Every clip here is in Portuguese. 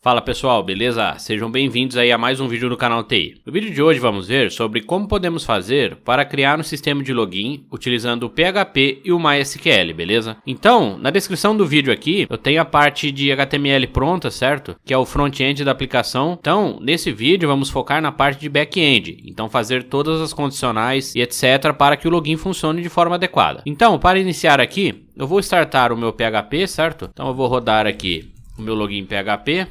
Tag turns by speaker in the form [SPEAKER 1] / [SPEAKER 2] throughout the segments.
[SPEAKER 1] Fala pessoal, beleza? Sejam bem-vindos aí a mais um vídeo do canal TI. No vídeo de hoje vamos ver sobre como podemos fazer para criar um sistema de login utilizando o PHP e o MySQL, beleza? Então, na descrição do vídeo aqui, eu tenho a parte de HTML pronta, certo? Que é o front-end da aplicação. Então, nesse vídeo vamos focar na parte de back-end. Então, fazer todas as condicionais e etc. para que o login funcione de forma adequada. Então, para iniciar aqui, eu vou startar o meu PHP, certo? Então, eu vou rodar aqui o meu login PHP.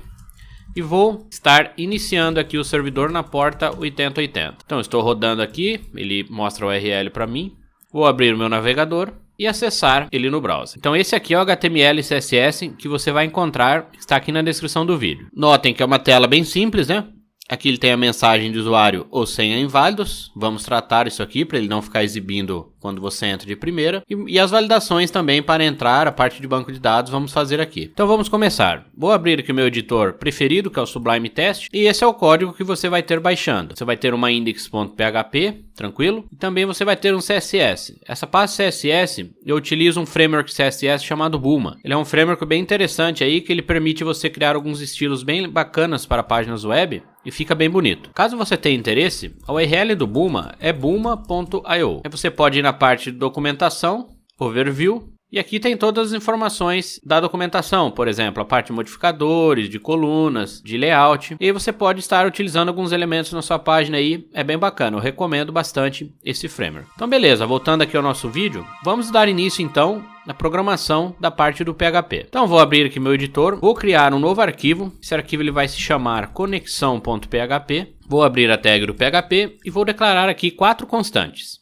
[SPEAKER 1] E vou estar iniciando aqui o servidor na porta 8080. Então estou rodando aqui, ele mostra o URL para mim. Vou abrir o meu navegador e acessar ele no browser. Então esse aqui é o HTML e CSS que você vai encontrar, está aqui na descrição do vídeo. Notem que é uma tela bem simples, né? Aqui ele tem a mensagem de usuário ou senha inválidos. Vamos tratar isso aqui para ele não ficar exibindo quando você entra de primeira. E as validações também para entrar, a parte de banco de dados, vamos fazer aqui. Então vamos começar. Vou abrir aqui o meu editor preferido, que é o Sublime Text. E esse é o código que você vai ter baixando. Você vai ter uma index.php, tranquilo. E também você vai ter um CSS. Essa parte CSS, eu utilizo um framework CSS chamado Bulma. Ele é um framework bem interessante aí, que ele permite você criar alguns estilos bem bacanas para páginas web. E fica bem bonito. Caso você tenha interesse, a URL do Bulma é bulma.io. Aí você pode ir na parte de documentação, overview, e aqui tem todas as informações da documentação, por exemplo, a parte de modificadores, de colunas, de layout. E aí você pode estar utilizando alguns elementos na sua página aí, é bem bacana, eu recomendo bastante esse framework. Então beleza, voltando aqui ao nosso vídeo, vamos dar início então na programação da parte do PHP. Então vou abrir aqui meu editor, vou criar um novo arquivo, esse arquivo ele vai se chamar conexão.php, vou abrir a tag do PHP e vou declarar aqui 4 constantes.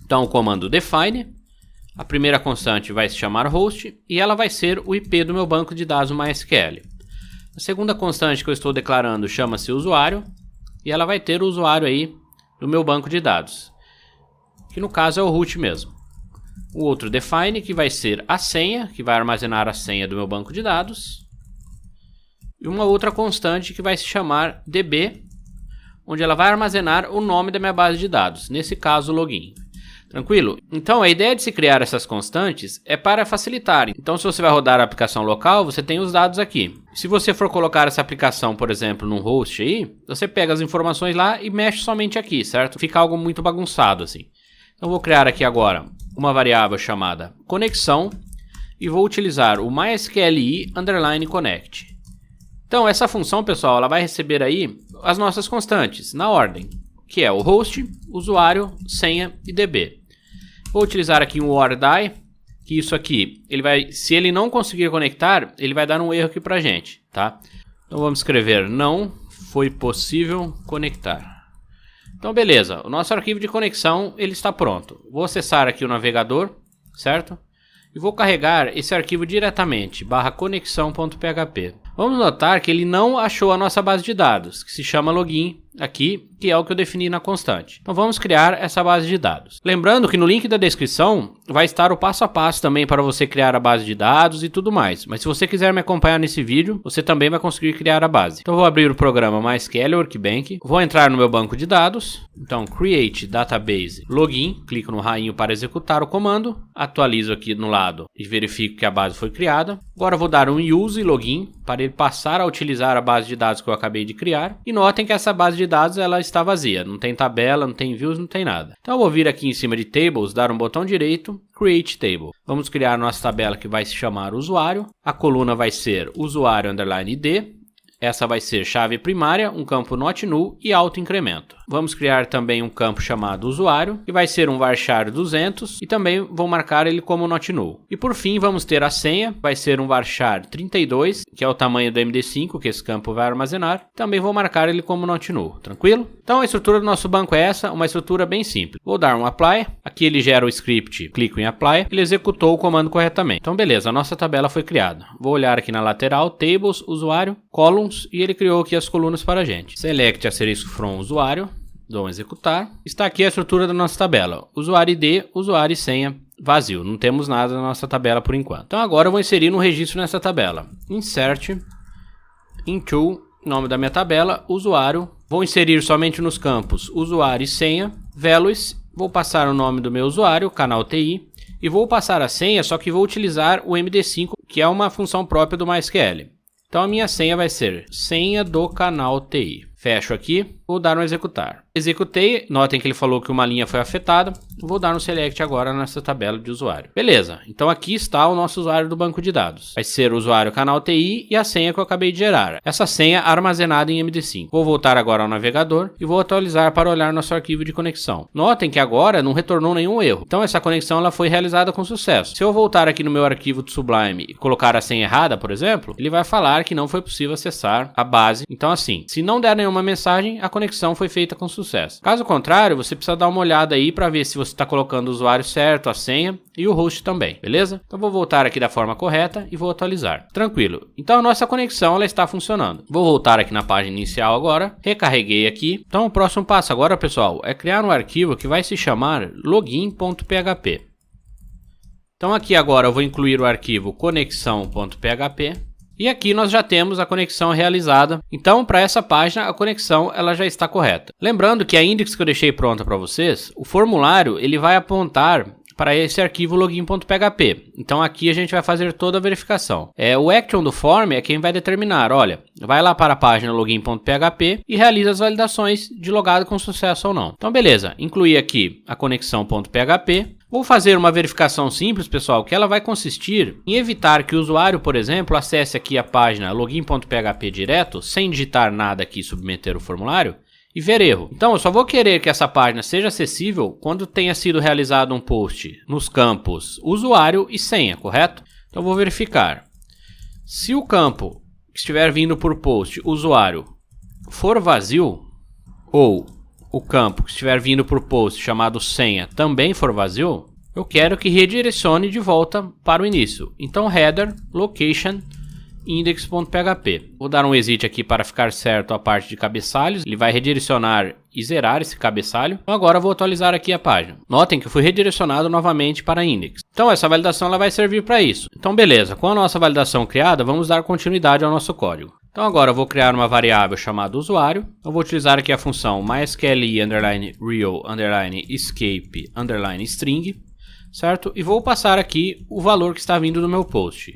[SPEAKER 1] Então o comando define, a primeira constante vai se chamar host e ela vai ser o IP do meu banco de dados MySQL. A segunda constante que eu estou declarando chama-se usuário e ela vai ter o usuário aí do meu banco de dados, que no caso é o root mesmo. O outro define, que vai ser a senha, que vai armazenar a senha do meu banco de dados. E uma outra constante que vai se chamar db, onde ela vai armazenar o nome da minha base de dados, nesse caso login. Tranquilo? Então a ideia de se criar essas constantes é para facilitar. Então se você vai rodar a aplicação local, você tem os dados aqui. Se você for colocar essa aplicação, por exemplo, num host aí, você pega as informações lá e mexe somente aqui, certo? Fica algo muito bagunçado assim. Então vou criar aqui agora uma variável chamada conexão e vou utilizar o mysqli_connect. Então essa função, pessoal, ela vai receber aí as nossas constantes na ordem, que é o host, usuário, senha e db. Vou utilizar aqui um or_die, que isso aqui, ele vai, se ele não conseguir conectar, ele vai dar um erro aqui pra gente, tá? Então vamos escrever não foi possível conectar. Então beleza, o nosso arquivo de conexão ele está pronto. Vou acessar aqui o navegador, certo? E vou carregar esse arquivo diretamente, /conexão.php. Vamos notar que ele não achou a nossa base de dados, que se chama login aqui, que é o que eu defini na constante. Então vamos criar essa base de dados. Lembrando que no link da descrição vai estar o passo a passo também para você criar a base de dados e tudo mais. Mas se você quiser me acompanhar nesse vídeo, você também vai conseguir criar a base. Então vou abrir o programa MySQL Workbench, vou entrar no meu banco de dados, então create database login, clico no rainho para executar o comando, atualizo aqui no lado e verifico que a base foi criada. Agora vou dar um use login para ele passar a utilizar a base de dados que eu acabei de criar. E notem que essa base de dados ela está vazia, não tem tabela, não tem views, não tem nada. Então eu vou vir aqui em cima de tables, dar um botão direito, create table. Vamos criar nossa tabela que vai se chamar usuário. A coluna vai ser usuário_id. Essa vai ser chave primária, um campo not null e autoincremento. Vamos criar também um campo chamado usuário, que vai ser um varchar 200 e também vou marcar ele como not null. E por fim vamos ter a senha, vai ser um varchar 32, que é o tamanho do MD5 que esse campo vai armazenar. Também vou marcar ele como not null, tranquilo? Então a estrutura do nosso banco é essa, uma estrutura bem simples. Vou dar um apply, aqui ele gera o script, clico em apply, ele executou o comando corretamente. Então beleza, a nossa tabela foi criada. Vou olhar aqui na lateral, tables, usuário, columns, e ele criou aqui as colunas para a gente. Select asterisco from usuário, dou um executar. Está aqui a estrutura da nossa tabela. Usuário ID, usuário e senha, vazio. Não temos nada na nossa tabela por enquanto. Então agora eu vou inserir um registro nessa tabela. Insert into, nome da minha tabela, usuário. Vou inserir somente nos campos usuário e senha, values. Vou passar o nome do meu usuário, canal TI. E vou passar a senha, só que vou utilizar o MD5, que é uma função própria do MySQL. Então a minha senha vai ser senha do canal TI. Fecho aqui, vou dar um executar. Executei, notem que ele falou que uma linha foi afetada. Vou dar um select agora nessa tabela de usuário. Beleza, então aqui está o nosso usuário do banco de dados. Vai ser o usuário canal TI e a senha que eu acabei de gerar. Essa senha armazenada em MD5. Vou voltar agora ao navegador e vou atualizar para olhar nosso arquivo de conexão. Notem que agora não retornou nenhum erro. Então essa conexão ela foi realizada com sucesso. Se eu voltar aqui no meu arquivo do Sublime e colocar a senha errada, por exemplo, ele vai falar que não foi possível acessar a base. Então assim, se não der nenhuma mensagem, a conexão foi feita com sucesso. Caso contrário, você precisa dar uma olhada aí para ver se você está colocando o usuário certo, a senha e o host também, beleza? Então vou voltar aqui da forma correta e vou atualizar. Tranquilo. Então a nossa conexão ela está funcionando. Vou voltar aqui na página inicial agora, recarreguei aqui. Então o próximo passo agora, pessoal, é criar um arquivo que vai se chamar login.php. Então aqui agora eu vou incluir o arquivo conexão.php. E aqui nós já temos a conexão realizada. Então, para essa página, a conexão ela já está correta. Lembrando que a index que eu deixei pronta para vocês, o formulário ele vai apontar para esse arquivo login.php. Então aqui a gente vai fazer toda a verificação. O action do form é quem vai determinar, olha, vai lá para a página login.php e realiza as validações de logado com sucesso ou não. Então beleza, incluí aqui a conexão.php. Vou fazer uma verificação simples, pessoal, que ela vai consistir em evitar que o usuário, por exemplo, acesse aqui a página login.php direto, sem digitar nada aqui e submeter o formulário, e ver erro. Então eu só vou querer que essa página seja acessível quando tenha sido realizado um post nos campos usuário e senha, correto? Então eu vou verificar. Se o campo que estiver vindo por post usuário for vazio, ou o campo que estiver vindo por post chamado senha também for vazio, eu quero que redirecione de volta para o início. Então header location index.php. Vou dar um exit aqui para ficar certo a parte de cabeçalhos. Ele vai redirecionar e zerar esse cabeçalho. Então agora eu vou atualizar aqui a página. Notem que foi redirecionado novamente para index. Então essa validação ela vai servir para isso. Então beleza, com a nossa validação criada, vamos dar continuidade ao nosso código. Então agora eu vou criar uma variável chamada usuário. Eu vou utilizar aqui a função mysqli_real_escape_string, certo? E vou passar aqui o valor que está vindo do meu post.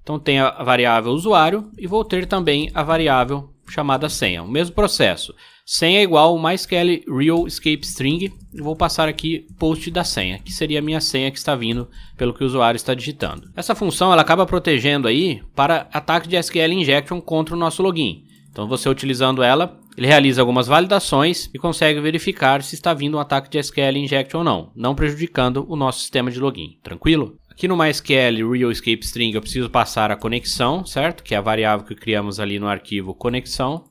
[SPEAKER 1] Então tem a variável usuário e vou ter também a variável chamada senha. O mesmo processo. Senha é igual mysqli_real_escape_string. E vou passar aqui post da senha, que seria a minha senha que está vindo pelo que o usuário está digitando. Essa função ela acaba protegendo aí para ataque de SQL injection contra o nosso login. Então você utilizando ela, ele realiza algumas validações e consegue verificar se está vindo um ataque de SQL injection ou não, não prejudicando o nosso sistema de login. Tranquilo? Aqui no mysqli_real_escape_string eu preciso passar a conexão, certo? Que é a variável que criamos ali no arquivo conexão.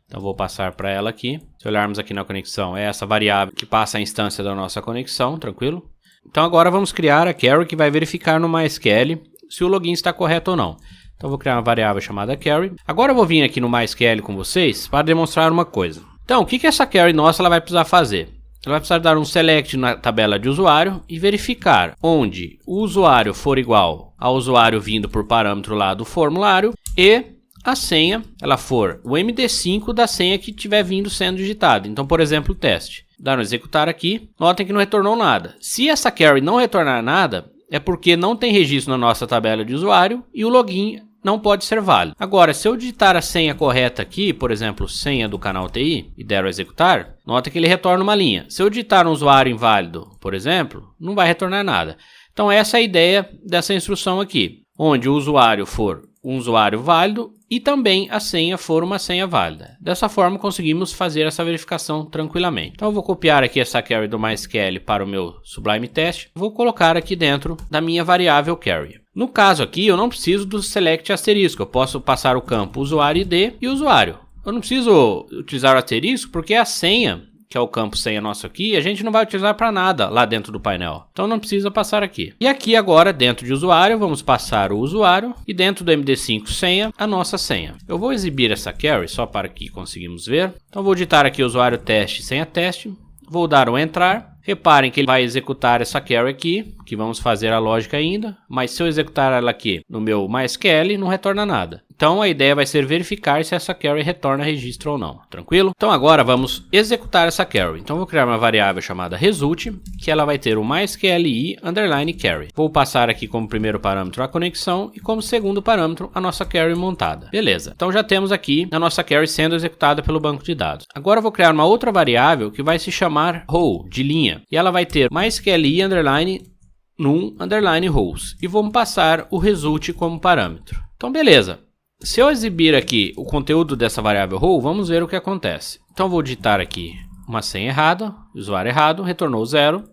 [SPEAKER 1] Então vou passar para ela aqui. Se olharmos aqui na conexão, é essa variável que passa a instância da nossa conexão, tranquilo? Então agora vamos criar a carry que vai verificar no MySQL se o login está correto ou não. Então vou criar uma variável chamada carry. Agora eu vou vir aqui no MySQL com vocês para demonstrar uma coisa. Então o que essa carry nossa ela vai precisar fazer? Ela vai precisar dar um select na tabela de usuário e verificar onde o usuário for igual ao usuário vindo por parâmetro lá do formulário e a senha, ela for o MD5 da senha que estiver vindo sendo digitada. Então, por exemplo, o teste. Dar um executar aqui. Notem que não retornou nada. Se essa carry não retornar nada, é porque não tem registro na nossa tabela de usuário e o login não pode ser válido. Agora, se eu digitar a senha correta aqui, por exemplo, senha do canal TI, e der o executar, nota que ele retorna uma linha. Se eu digitar um usuário inválido, por exemplo, não vai retornar nada. Então essa é a ideia dessa instrução aqui, onde o usuário for um usuário válido e também a senha for uma senha válida. Dessa forma conseguimos fazer essa verificação tranquilamente. Então eu vou copiar aqui essa carry do MySQL para o meu Sublime Test. Vou colocar aqui dentro da minha variável carry. No caso aqui eu não preciso do select asterisco. Eu posso passar o campo usuário ID e usuário. Eu não preciso utilizar o asterisco porque a senha, que é o campo senha nosso aqui, a gente não vai utilizar para nada lá dentro do painel. Então não precisa passar aqui. E aqui agora, dentro de usuário, vamos passar o usuário e dentro do MD5 senha, a nossa senha. Eu vou exibir essa carry só para que conseguimos ver. Então vou digitar aqui usuário teste senha teste. Vou dar um entrar. Reparem que ele vai executar essa carry aqui, que vamos fazer a lógica ainda, mas se eu executar ela aqui no meu MySQL, não retorna nada. Então a ideia vai ser verificar se essa carry retorna registro ou não, tranquilo? Então agora vamos executar essa carry. Então vou criar uma variável chamada result, que ela vai ter o MySQLi_carry. Vou passar aqui como primeiro parâmetro a conexão e como segundo parâmetro a nossa carry montada. Beleza, então já temos aqui a nossa carry sendo executada pelo banco de dados. Agora eu vou criar uma outra variável que vai se chamar row, de linha, e ela vai ter MySQLi_num_rows e vamos passar o result como parâmetro. Então beleza. Se eu exibir aqui o conteúdo dessa variável row, vamos ver o que acontece. Então vou digitar aqui uma senha errada, usuário errado, retornou 0.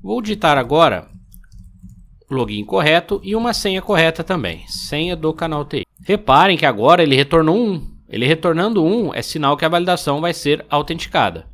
[SPEAKER 1] Vou digitar agora o login correto e uma senha correta também, senha do canal TI. Reparem que agora ele retornou 1. Ele retornando 1 é sinal que a validação vai ser autenticada.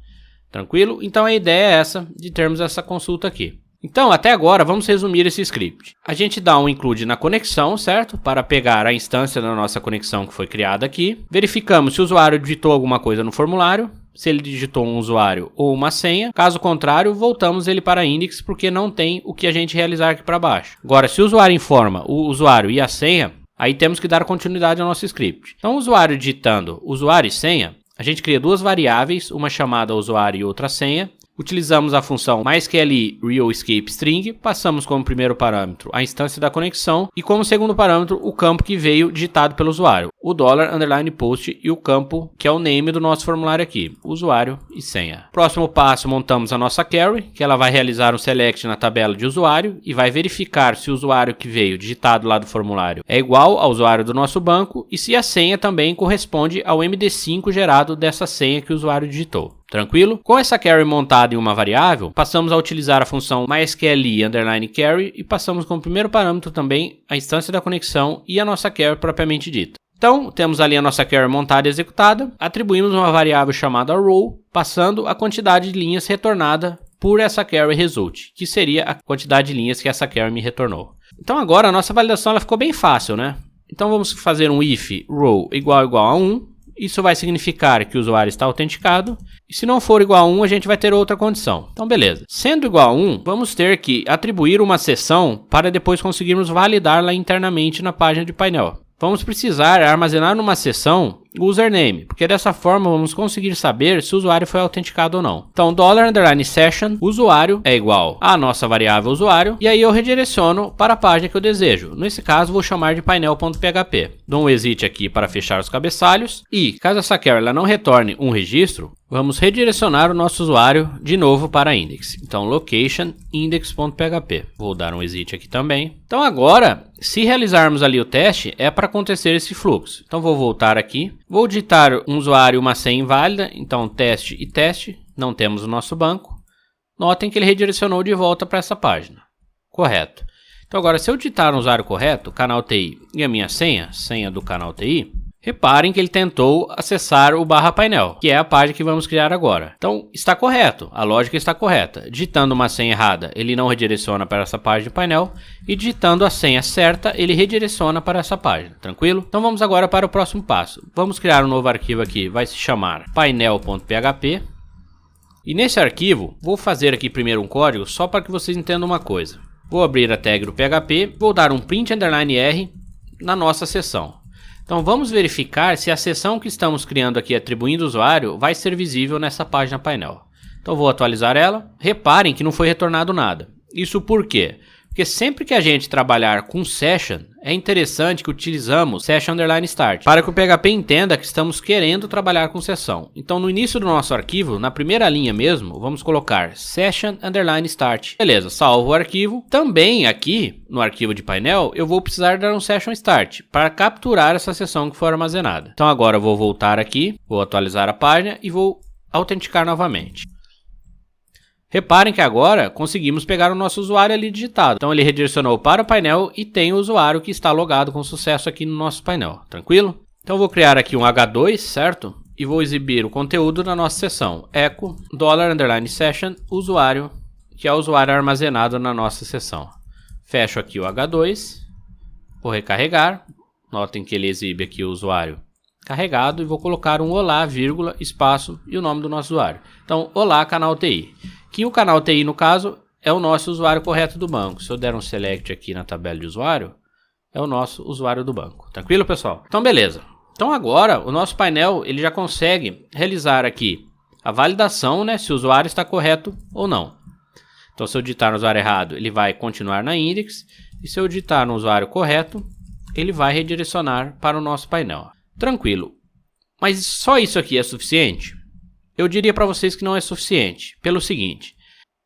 [SPEAKER 1] Tranquilo? Então a ideia é essa, de termos essa consulta aqui. Então, até agora, vamos resumir esse script. A gente dá um include na conexão, certo? Para pegar a instância da nossa conexão que foi criada aqui. Verificamos se o usuário digitou alguma coisa no formulário, se ele digitou um usuário ou uma senha. Caso contrário, voltamos ele para index, porque não tem o que a gente realizar aqui para baixo. Agora, se o usuário informa o usuário e a senha, aí temos que dar continuidade ao nosso script. Então, o usuário digitando usuário e senha, a gente cria duas variáveis, uma chamada usuário e outra senha. Utilizamos a função MySQLi_realEscapeString, passamos como primeiro parâmetro a instância da conexão e como segundo parâmetro o campo que veio digitado pelo usuário, o $_post e o campo que é o name do nosso formulário aqui, usuário e senha. Próximo passo, montamos a nossa carry, que ela vai realizar um select na tabela de usuário e vai verificar se o usuário que veio digitado lá do formulário é igual ao usuário do nosso banco e se a senha também corresponde ao MD5 gerado dessa senha que o usuário digitou. Tranquilo? Com essa carry montada em uma variável, passamos a utilizar a função MySQLi_carry e passamos como primeiro parâmetro também a instância da conexão e a nossa carry propriamente dita. Então, temos ali a nossa carry montada e executada, atribuímos uma variável chamada row, passando a quantidade de linhas retornada por essa carry result, que seria a quantidade de linhas que essa carry me retornou. Então agora a nossa validação ela ficou bem fácil, né? Então vamos fazer um if row igual a 1. Isso vai significar que o usuário está autenticado. E se não for igual a 1, a gente vai ter outra condição. Então, beleza. Sendo igual a 1, vamos ter que atribuir uma seção para depois conseguirmos validar lá internamente na página de painel. Vamos precisar armazenar numa seção o username, porque dessa forma vamos conseguir saber se o usuário foi autenticado ou não. Então, $_session, usuário é igual à nossa variável usuário, e aí eu redireciono para a página que eu desejo. Nesse caso, vou chamar de painel.php. Dou um exit aqui para fechar os cabeçalhos, e caso essa carry ela não retorne um registro, vamos redirecionar o nosso usuário de novo para index. Então, location index.php. Vou dar um exit aqui também. Então, agora, se realizarmos ali o teste, é para acontecer esse fluxo. Então, vou voltar aqui. Vou digitar um usuário e uma senha inválida. Então, teste e teste. Não temos o nosso banco. Notem que ele redirecionou de volta para essa página. Correto. Então, agora, se eu digitar um usuário correto, canal TI e a minha senha, senha do canal TI, reparem que ele tentou acessar o /painel, que é a página que vamos criar agora. Então, está correto, a lógica está correta. Digitando uma senha errada, ele não redireciona para essa página de painel, e digitando a senha certa, ele redireciona para essa página, tranquilo? Então, vamos agora para o próximo passo. Vamos criar um novo arquivo aqui, vai se chamar painel.php. E nesse arquivo, vou fazer aqui primeiro um código, só para que vocês entendam uma coisa. Vou abrir a tag do PHP, vou dar um print_r na nossa seção. Então vamos verificar se a seção que estamos criando aqui atribuindo usuário vai ser visível nessa página painel. Então vou atualizar ela. Reparem que não foi retornado nada. Isso por quê? Porque sempre que a gente trabalhar com session, é interessante que utilizamos session_start, para que o PHP entenda que estamos querendo trabalhar com sessão. Então no início do nosso arquivo, na primeira linha mesmo, vamos colocar session_start. Beleza, salvo o arquivo. Também aqui, no arquivo de painel, eu vou precisar dar um session start, para capturar essa sessão que for armazenada. Então agora eu vou voltar aqui, vou atualizar a página e vou autenticar novamente. Reparem que agora conseguimos pegar o nosso usuário ali digitado. Então ele redirecionou para o painel e tem o usuário que está logado com sucesso aqui no nosso painel. Tranquilo? Então vou criar aqui um H2, certo? E vou exibir o conteúdo da nossa seção. Echo $_session usuário, que é o usuário armazenado na nossa seção. Fecho aqui o H2. Vou recarregar. Notem que ele exibe aqui o usuário carregado. E vou colocar um olá, vírgula, espaço e o nome do nosso usuário. Então, olá, canal TI. Que o canal TI, no caso, é o nosso usuário correto do banco. Se eu der um select aqui na tabela de usuário, é o nosso usuário do banco. Tranquilo, pessoal? Então, beleza. Então, agora, o nosso painel ele já consegue realizar aqui a validação, né, se o usuário está correto ou não. Então, se eu digitar no usuário errado, ele vai continuar na index. E se eu digitar no usuário correto, ele vai redirecionar para o nosso painel. Tranquilo. Mas só isso aqui é suficiente? Eu diria para vocês que não é suficiente. Pelo seguinte,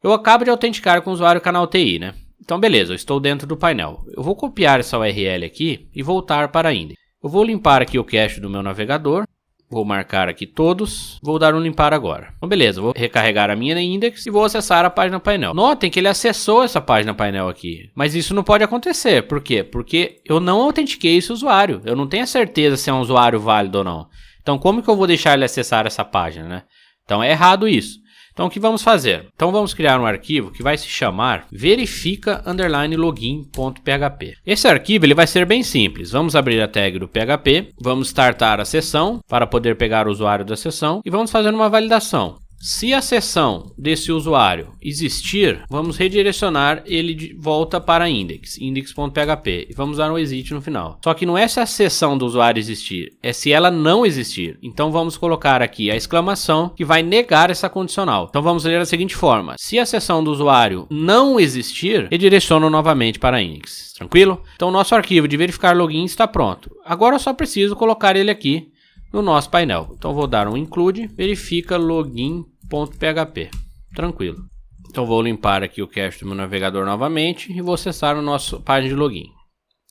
[SPEAKER 1] eu acabo de autenticar com o usuário canal TI, né? Então, beleza, eu estou dentro do painel. Eu vou copiar essa URL aqui e voltar para a index. Eu vou limpar aqui o cache do meu navegador. Vou marcar aqui todos, vou dar um limpar agora. Então beleza, vou recarregar a minha index e vou acessar a página painel. Notem que ele acessou essa página painel aqui, mas isso não pode acontecer. Por quê? Porque eu não autentiquei esse usuário. Eu não tenho a certeza se é um usuário válido ou não. Então como que eu vou deixar ele acessar essa página, né? Então é errado isso. Então o que vamos fazer? Então vamos criar um arquivo que vai se chamar verifica_login.php. Esse arquivo ele vai ser bem simples. Vamos abrir a tag do PHP, vamos startar a sessão para poder pegar o usuário da sessão e vamos fazer uma validação. Se a sessão desse usuário existir, vamos redirecionar ele de volta para a index.php e vamos dar um exit no final. Só que não é se a sessão do usuário existir, é se ela não existir. Então vamos colocar aqui a exclamação que vai negar essa condicional. Então vamos ler da seguinte forma: se a sessão do usuário não existir, redireciono novamente para a index. Tranquilo? Então o nosso arquivo de verificar login está pronto. Agora eu só preciso colocar ele aqui no nosso painel. Então vou dar um include verifica login.php. Tranquilo. Então vou limpar aqui o cache do meu navegador novamente e vou acessar a nossa página de login.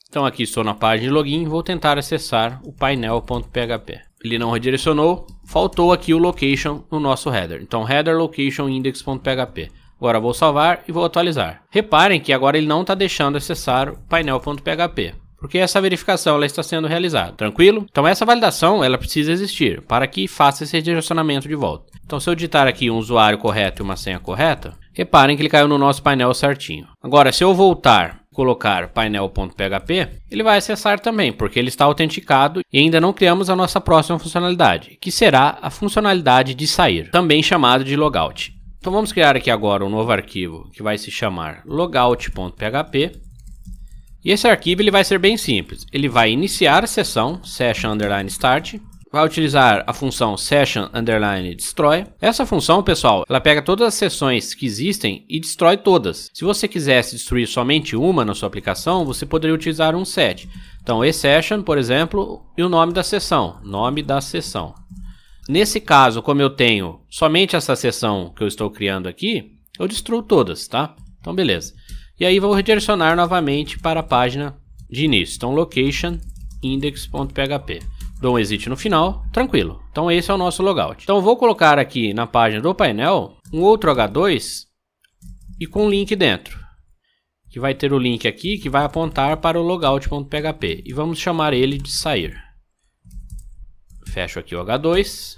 [SPEAKER 1] Então aqui estou na página de login, vou tentar acessar o painel.php. Ele não redirecionou, faltou aqui o location no nosso header. Então header location index.php. Agora vou salvar e vou atualizar. Reparem que agora ele não está deixando acessar o painel.php. Porque essa verificação ela está sendo realizada, tranquilo? Então essa validação ela precisa existir para que faça esse redirecionamento de volta. Então se eu digitar aqui um usuário correto e uma senha correta, reparem que ele caiu no nosso painel certinho. Agora se eu voltar e colocar painel.php, ele vai acessar também, porque ele está autenticado e ainda não criamos a nossa próxima funcionalidade, que será a funcionalidade de sair, também chamado de logout. Então vamos criar aqui agora um novo arquivo que vai se chamar logout.php. E esse arquivo ele vai ser bem simples. Ele vai iniciar a sessão session_start, vai utilizar a função session_destroy. Essa função, pessoal, ela pega todas as sessões que existem e destrói todas. Se você quisesse destruir somente uma na sua aplicação, você poderia utilizar um set. Então, session, por exemplo, e o nome da sessão, Nesse caso, como eu tenho somente essa sessão que eu estou criando aqui, eu destruo todas, tá? Então, beleza. E aí vou redirecionar novamente para a página de início. Então location index.php. Dou um exit no final, tranquilo. Então esse é o nosso logout. Então vou colocar aqui na página do painel um outro H2 e com um link dentro. Que vai ter o link aqui que vai apontar para o logout.php. E vamos chamar ele de sair. Fecho aqui o H2.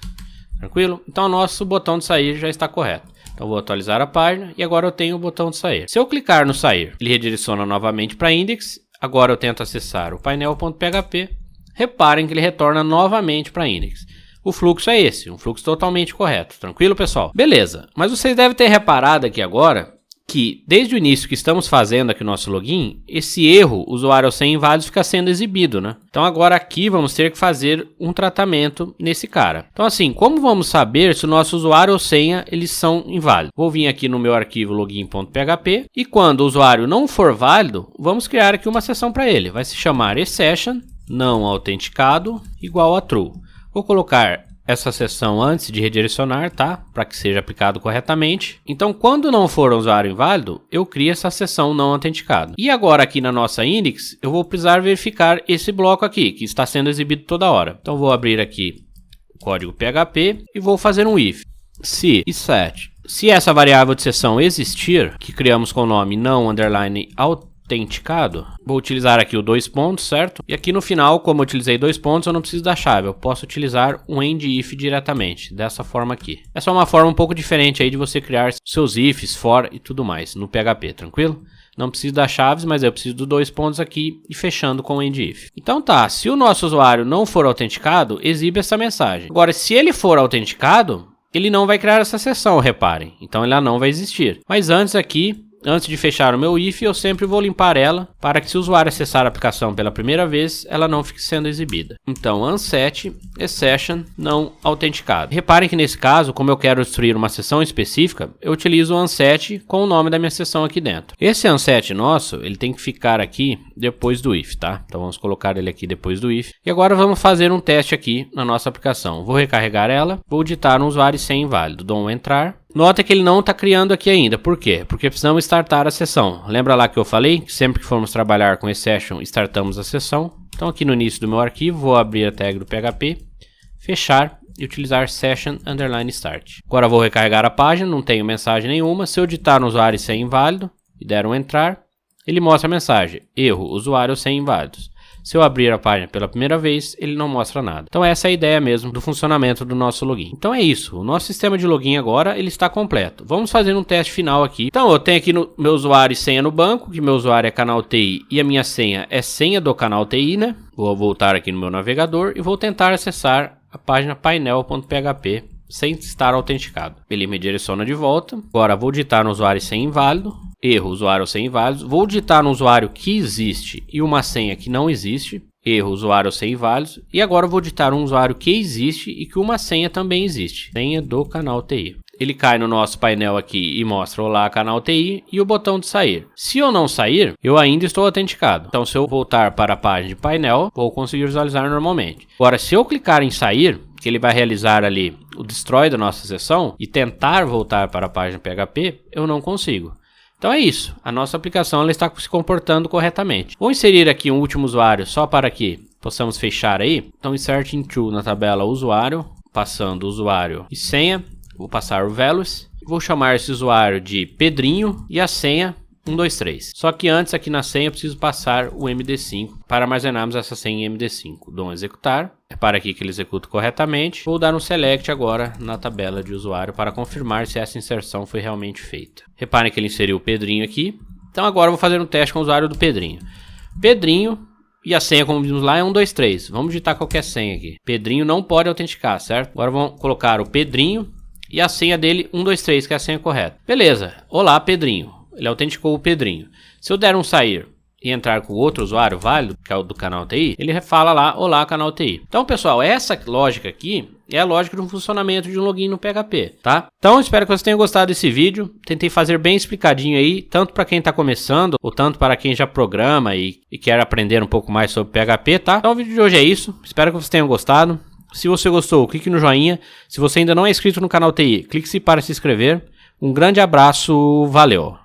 [SPEAKER 1] Tranquilo? Então o nosso botão de sair já está correto. Então vou atualizar a página e agora eu tenho o botão de sair. Se eu clicar no sair, ele redireciona novamente para a index. Agora eu tento acessar o painel.php. Reparem que ele retorna novamente para a index. O fluxo é esse, um fluxo totalmente correto. Tranquilo, pessoal? Beleza, mas vocês devem ter reparado aqui agora que desde o início que estamos fazendo aqui o nosso login, esse erro usuário sem inválido fica sendo exibido, né? Então agora aqui vamos ter que fazer um tratamento nesse cara. Então assim, como vamos saber se o nosso usuário ou senha eles são inválidos? Vou vir aqui no meu arquivo login.php e quando o usuário não for válido, vamos criar aqui uma sessão para ele. Vai se chamar session não autenticado igual a true. Vou colocar essa sessão antes de redirecionar, tá? Para que seja aplicado corretamente. Então, quando não for um usuário inválido, eu crio essa sessão não autenticado. E agora aqui na nossa index, eu vou precisar verificar esse bloco aqui, que está sendo exibido toda hora. Então, vou abrir aqui o código PHP e vou fazer um if. Se e set. Se essa variável de sessão existir, que criamos com o nome não underline autenticado, vou utilizar aqui o 2 pontos, certo? E aqui no final, como eu utilizei 2 pontos, eu não preciso da chave, eu posso utilizar um end if diretamente, dessa forma aqui. Essa é uma forma um pouco diferente aí de você criar seus ifs, for e tudo mais no PHP, tranquilo? Não preciso das chaves, mas eu preciso dos 2 pontos aqui e fechando com o end if. Então tá, se o nosso usuário não for autenticado, exibe essa mensagem. Agora, se ele for autenticado, ele não vai criar essa sessão, reparem. Então ela não vai existir. Mas antes aqui, antes de fechar o meu if, eu sempre vou limpar ela para que se o usuário acessar a aplicação pela primeira vez, ela não fique sendo exibida. Então, unset session não autenticado. Reparem que nesse caso, como eu quero destruir uma sessão específica, eu utilizo o unset com o nome da minha sessão aqui dentro. Esse unset nosso, ele tem que ficar aqui depois do if, tá? Então vamos colocar ele aqui depois do if. E agora vamos fazer um teste aqui na nossa aplicação. Vou recarregar ela, vou digitar um usuário sem inválido, dou um entrar. Nota que ele não está criando aqui ainda. Por quê? Porque precisamos startar a sessão. Lembra lá que eu falei que sempre que formos trabalhar com esse session, startamos a sessão. Então aqui no início do meu arquivo, vou abrir a tag do PHP, fechar e utilizar session_start. Agora vou recarregar a página, não tenho mensagem nenhuma. Se eu digitar no usuário sem inválido e der um entrar, ele mostra a mensagem: erro, usuário sem inválidos. Se eu abrir a página pela primeira vez, ele não mostra nada. Então essa é a ideia mesmo do funcionamento do nosso login. Então é isso, o nosso sistema de login agora ele está completo. Vamos fazer um teste final aqui. Então eu tenho aqui no meu usuário e senha no banco, que meu usuário é canal TI e a minha senha é senha do canal TI, né? Vou voltar aqui no meu navegador e vou tentar acessar a página painel.php sem estar autenticado. Ele me direciona de volta. Agora vou digitar no usuário sem inválido. Erro, usuário sem inválidos. Vou digitar no usuário que existe e uma senha que não existe. Erro, usuário sem inválidos. E agora eu vou digitar um usuário que existe e que uma senha também existe. Senha do canal TI. Ele cai no nosso painel aqui e mostra olá canal TI e o botão de sair. Se eu não sair, eu ainda estou autenticado. Então se eu voltar para a página de painel, vou conseguir visualizar normalmente. Agora se eu clicar em sair, que ele vai realizar ali o destroy da nossa sessão e tentar voltar para a página PHP, eu não consigo. Então é isso, a nossa aplicação ela está se comportando corretamente. Vou inserir aqui um último usuário só para que possamos fechar aí. Então insert into na tabela usuário, passando usuário e senha. Vou passar o values, vou chamar esse usuário de Pedrinho e a senha 123. Só que antes aqui na senha eu preciso passar o MD5 para armazenarmos essa senha em MD5. Dou um executar, repara aqui que ele executa corretamente. Vou dar um select agora na tabela de usuário para confirmar se essa inserção foi realmente feita. Reparem que ele inseriu o Pedrinho aqui. Então agora eu vou fazer um teste com o usuário do Pedrinho. Pedrinho e a senha, como vimos lá, é 123. Vamos digitar qualquer senha aqui. Pedrinho não pode autenticar, certo? Agora vamos colocar o Pedrinho e a senha dele 123, que é a senha correta. Beleza. Olá, Pedrinho. Ele autenticou o Pedrinho. Se eu der um sair e entrar com outro usuário válido, que é o do canal TI, ele fala lá, olá canal TI. Então pessoal, essa lógica aqui é a lógica do funcionamento de um login no PHP, tá? Então espero que vocês tenham gostado desse vídeo. Tentei fazer bem explicadinho aí, tanto para quem está começando, ou tanto para quem já programa e quer aprender um pouco mais sobre PHP, tá? Então o vídeo de hoje é isso, espero que vocês tenham gostado. Se você gostou, clique no joinha. Se você ainda não é inscrito no canal TI, clique-se para se inscrever. Um grande abraço, valeu!